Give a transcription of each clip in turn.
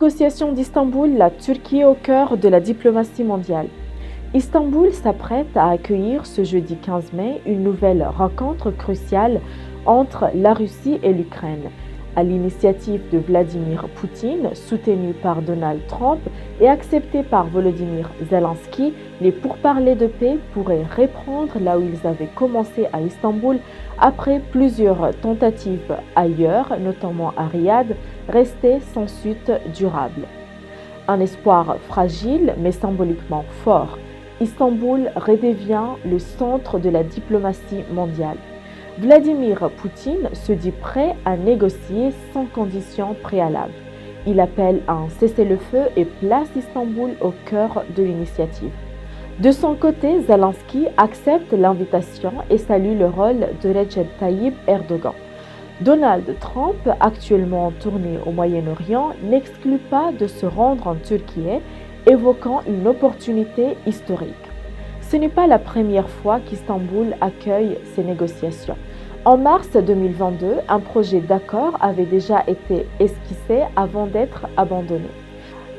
Négociation d'Istanbul, la Turquie au cœur de la diplomatie mondiale. Istanbul s'apprête à accueillir ce jeudi 15 mai une nouvelle rencontre cruciale entre la Russie et l'Ukraine. À l'initiative de Vladimir Poutine, soutenu par Donald Trump et accepté par Volodymyr Zelensky, les pourparlers de paix pourraient reprendre là où ils avaient commencé à Istanbul après plusieurs tentatives ailleurs, notamment à Riyad, restées sans suite durable. Un espoir fragile mais symboliquement fort, Istanbul redevient le centre de la diplomatie mondiale. Vladimir Poutine se dit prêt à négocier sans conditions préalables. Il appelle à un cessez-le-feu et place Istanbul au cœur de l'initiative. De son côté, Zelensky accepte l'invitation et salue le rôle de Recep Tayyip Erdogan. Donald Trump, actuellement en tournée au Moyen-Orient, n'exclut pas de se rendre en Turquie, évoquant une opportunité historique. Ce n'est pas la première fois qu'Istanbul accueille ces négociations. En mars 2022, un projet d'accord avait déjà été esquissé avant d'être abandonné.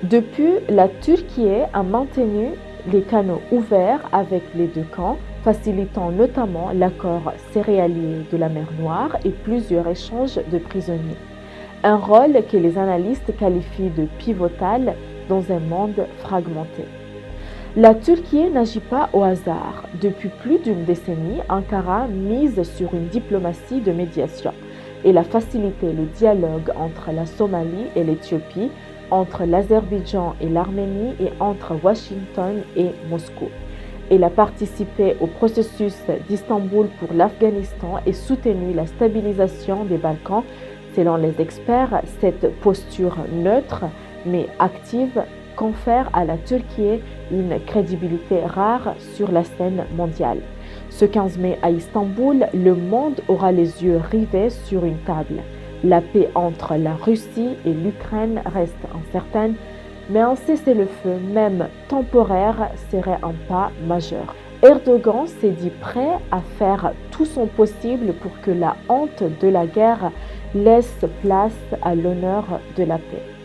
Depuis, la Turquie a maintenu les canaux ouverts avec les deux camps, facilitant notamment l'accord céréalier de la mer Noire et plusieurs échanges de prisonniers. Un rôle que les analystes qualifient de pivotal dans un monde fragmenté. La Turquie n'agit pas au hasard. Depuis plus d'une décennie, Ankara mise sur une diplomatie de médiation. Elle a facilité le dialogue entre la Somalie et l'Éthiopie, entre l'Azerbaïdjan et l'Arménie et entre Washington et Moscou. Elle a participé au processus d'Istanbul pour l'Afghanistan et soutenu la stabilisation des Balkans. Selon les experts, cette posture neutre mais active confère à la Turquie une crédibilité rare sur la scène mondiale. Ce 15 mai à Istanbul, le monde aura les yeux rivés sur une table. La paix entre la Russie et l'Ukraine reste incertaine, mais un cessez-le-feu, même temporaire, serait un pas majeur. Erdogan s'est dit prêt à faire tout son possible pour que la honte de la guerre laisse place à l'honneur de la paix.